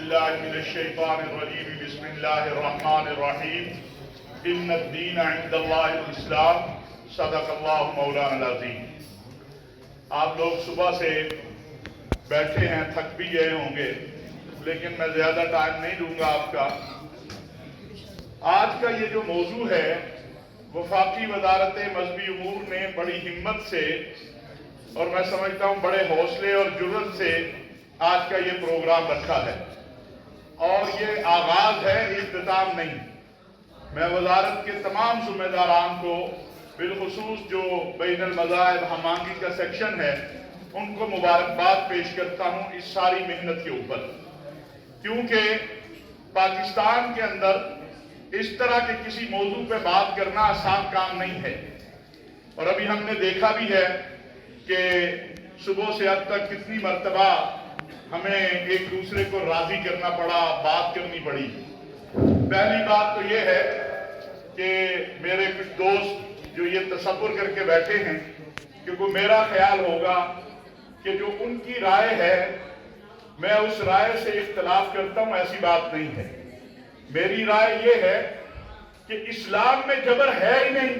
باللہ من الشیطان الرجیم بسم اللہ الرحمن الرحیم ان الدین عند اللہ الاسلام صدق اللہ مولانا العظیم۔ آپ لوگ صبح سے بیٹھے ہیں، تھک بھی گئے ہوں گے، لیکن میں زیادہ ٹائم نہیں دوں گا آپ کا۔ آج کا یہ جو موضوع ہے، وفاقی وزارت مذہبی امور نے بڑی ہمت سے اور میں سمجھتا ہوں بڑے حوصلے اور جرأت سے آج کا یہ پروگرام رکھا ہے، اور یہ آغاز ہے، اختتام نہیں۔ میں وزارت کے تمام ذمہ داران کو، بالخصوص جو بین المذاہب ہمانگی کا سیکشن ہے، ان کو مبارکباد پیش کرتا ہوں اس ساری محنت کے اوپر، کیونکہ پاکستان کے اندر اس طرح کے کسی موضوع پہ بات کرنا آسان کام نہیں ہے۔ اور ابھی ہم نے دیکھا بھی ہے کہ صبح سے اب تک کتنی مرتبہ ہمیں ایک دوسرے کو راضی کرنا پڑا، بات کرنی پڑی۔ پہلی بات تو یہ ہے کہ میرے کچھ دوست جو یہ تصور کر کے بیٹھے ہیں کہ وہ میرا خیال ہوگا کہ جو ان کی رائے ہے میں اس رائے سے اختلاف کرتا ہوں، ایسی بات نہیں ہے۔ میری رائے یہ ہے کہ اسلام میں جبر ہے ہی نہیں۔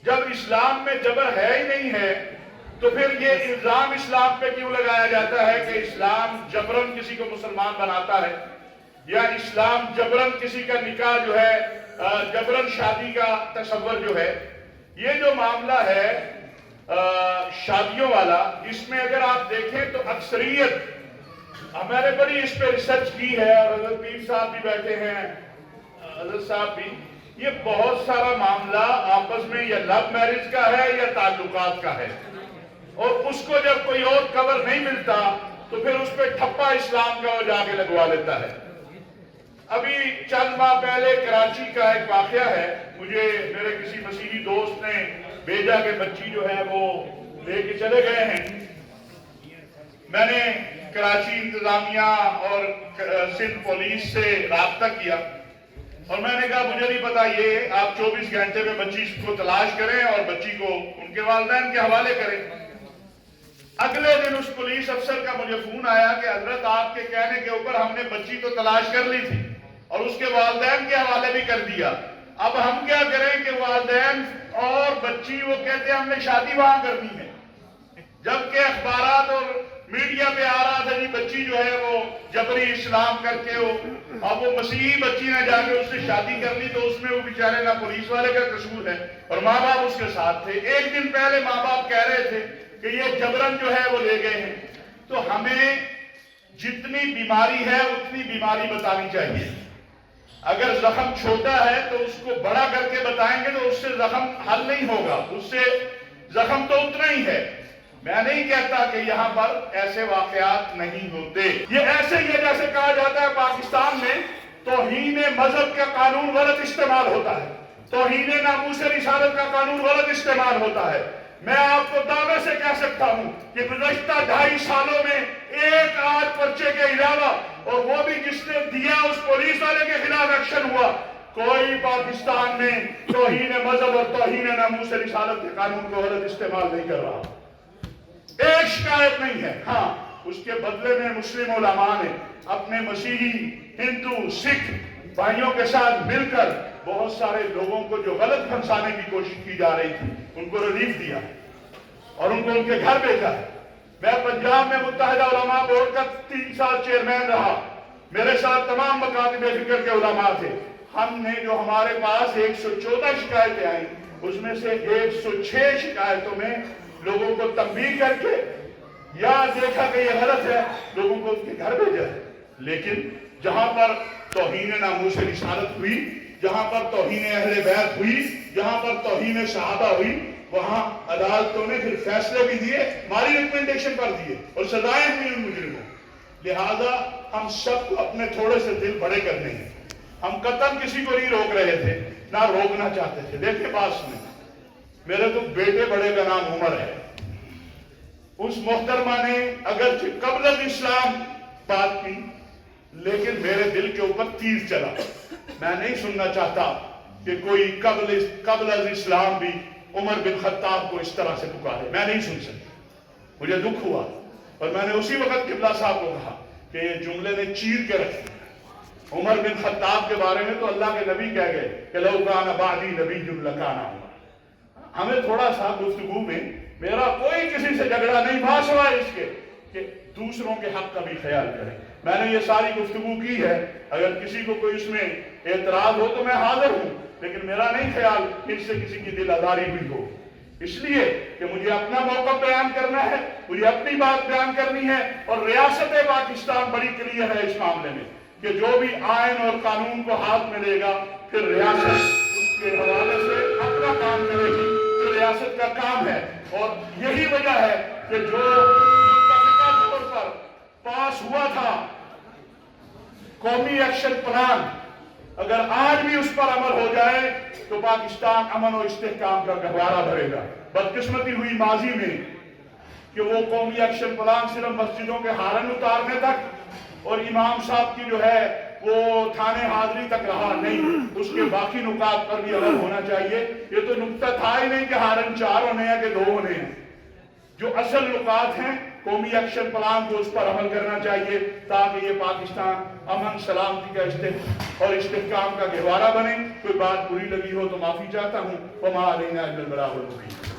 جب اسلام میں جبر ہے ہی نہیں ہے تو پھر یہ الزام اسلام پہ کیوں لگایا جاتا ہے کہ اسلام جبرن کسی کو مسلمان بناتا ہے، یا اسلام جبرن کسی کا نکاح جو ہے، جبرن شادی کا تصور جو ہے۔ یہ جو معاملہ ہے شادیوں والا، اس میں اگر آپ دیکھیں تو اکثریت، ہمارے بڑی اس پہ ریسرچ کی ہے، اور حضرت پیر صاحب بھی بیٹھے ہیں، حضرت صاحب بھی، یہ بہت سارا معاملہ آپس میں یا لو میرج کا ہے یا تعلقات کا ہے، اور اس کو جب کوئی اور کور نہیں ملتا تو پھر اس پہ ٹھپا اسلام کا وہ جا کے لگوا لیتا ہے۔ ابھی چند ماہ پہلے کراچی کا ایک واقعہ ہے، مجھے میرے کسی مسیحی دوست نے بھیجا کہ بچی جو ہے وہ لے کے چلے گئے ہیں۔ میں نے کراچی انتظامیہ اور سندھ پولیس سے رابطہ کیا، اور میں نے کہا مجھے نہیں پتا، یہ آپ 24 گھنٹے میں بچی کو تلاش کریں اور بچی کو ان کے والدین کے حوالے کریں۔ اگلے دن اس پولیس افسر کا مجھے فون آیا کہ حضرت آپ کے کہنے کے اوپر ہم نے بچی تو تلاش کر لی تھی اور اس کے والدین کے حوالے بھی کر دیا، اب ہم کیا کریں کہ والدین اور بچی وہ کہتے ہیں ہم نے شادی وہاں کرنی ہے، جبکہ اخبارات اور میڈیا پہ آ رہا تھا جی بچی جو ہے وہ جبری اسلام کر کے اب وہ مسیحی بچی نے جا کے اس سے شادی کر لی، تو اس میں وہ بیچارے نہ پولیس والے کا قصور ہے اور ماں باپ اس کے ساتھ تھے۔ ایک دن پہلے ماں باپ کہہ رہے تھے کہ یہ جبرن جو ہے وہ لے گئے ہیں۔ تو ہمیں جتنی بیماری ہے اتنی بیماری بتانی چاہیے۔ اگر زخم چھوٹا ہے تو اس کو بڑا کر کے بتائیں گے تو اس سے زخم حل نہیں ہوگا، اس سے زخم تو اتنا ہی ہے۔ میں نہیں کہتا کہ یہاں پر ایسے واقعات نہیں ہوتے، یہ ایسے ہی ہے جیسے کہا جاتا ہے پاکستان میں توہین مذہب کا قانون غلط استعمال ہوتا ہے، توہین ناموس رسالت کا قانون غلط استعمال ہوتا ہے۔ میں آپ کو دعوے سے کہہ سکتا ہوں کہ گزشتہ 2.5 سالوں میں ایک آدھ پرچے کے علاوہ، اور وہ بھی جس نے دیا اس پولیس والے کے خلاف ایکشن ہوا، کوئی پاکستان میں توہین مذہب اور توہین ناموس رسالت کے قانون کو غلط استعمال نہیں کر رہا۔ ایک شکایت نہیں ہے۔ ہاں، اس کے بدلے میں مسلم علماء نے اپنے مسیحی، ہندو، سکھ بھائیوں کے ساتھ مل کر بہت سارے لوگوں کو جو غلط پھنسانے کی کوشش کی جا رہی تھی ان کو ریلیف دیا اور ان کو ان کے گھر بھیجا ہے۔ میں پنجاب میں متحدہ علماء بورڈ کا 3 سال چیئرمین رہا، میرے ساتھ تمام مکاتب فکر کے علماء تھے۔ ہم نے جو ہمارے پاس 114 شکایتیں آئیں، اس میں سے 106 شکایتوں میں لوگوں کو تنبیہ کر کے یا دیکھا کہ یہ غلط ہے، لوگوں کو ان کے گھر بھیجا ہے۔ لیکن جہاں پر توہین ناموس رسالت ہوئی، جہاں پر توہین اہل بیت ہوئی، جہاں پر توہین صحابہ ہوئی، وہاں عدالتوں نے پھر فیصلے بھی دیے، ہماری ریکمنڈیشن پر دیے، اور سزائیں ہوئی ان مجرموں۔ لہذا ہم سب کو اپنے تھوڑے سے دل بڑے کرنے ہیں۔ ہم قتل کسی کو نہیں روک رہے تھے، نہ روکنا چاہتے تھے۔ دیکھیں پاس میں میرے تو بیٹے بڑے کا نام عمر ہے، اس محترمہ نے اگرچہ قبل الاسلام بات کی، لیکن میرے دل کے اوپر تیر چلا۔ میں نہیں سننا چاہتا کہ کوئی قبل الاسلام بھی عمر بن خطاب کو اس طرح سے پکارے، میں نہیں سن سکتا، مجھے دکھ ہوا، اور میں نے اسی وقت قبلہ صاحب کو کہا کہ یہ جملے نے چیر کے رکھ دیا۔ عمر بن خطاب کے بارے میں تو اللہ کے نبی کہہ گئے کہ لو کان بعدی نبی لکان عمر۔ ہمیں تھوڑا سا گفتگو میں میرا کوئی کسی سے جھگڑا نہیں، سوائے اس کے کہ دوسروں کے حق کا بھی خیال کریں۔ میں نے یہ ساری گفتگو کی ہے، اگر کسی کو کوئی اس میں اعتراض ہو تو میں حاضر ہوں، لیکن میرا نہیں خیال کہ اس سے کسی کی دل آزاری ہوئی ہو، اس لیے کہ مجھے اپنا موقف بیان کرنا ہے، مجھے اپنی بات بیان کرنی ہے، اور ریاست پاکستان بڑی کلیئر ہے اس معاملے میں کہ جو بھی آئین اور قانون کو ہاتھ میں لے گا پھر ریاست اس کے حوالے سے اپنا کام کرے گی، جو ریاست کا کام ہے۔ اور یہی وجہ ہے کہ جو متفقہ طور پر پاس ہوا تھا قومی ایکشن پلان، اگر آج بھی اس پر عمل ہو جائے تو پاکستان امن و استحکام کا گہوارہ بھرے گا۔ بدقسمتی ہوئی ماضی میں کہ وہ قومی ایکشن پلان صرف مسجدوں کے ہارن اتارنے تک اور امام صاحب کی جو ہے وہ تھانے حاضری تک رہا نہیں، اس کے باقی نکات پر بھی عمل ہونا چاہیے۔ یہ تو نکتہ تھا ہی نہیں کہ ہارن 4 ہونے ہیں کہ 2 ہونے ہیں، جو اصل نکات ہیں قومی ایکشن پلان کو اس پر عمل کرنا چاہیے تاکہ یہ پاکستان امن سلامتی کا اور استحکام کا گہوارہ بنے۔ کوئی بات بری لگی ہو تو معافی چاہتا ہوں۔ وما علینا الا البلاغ المبین۔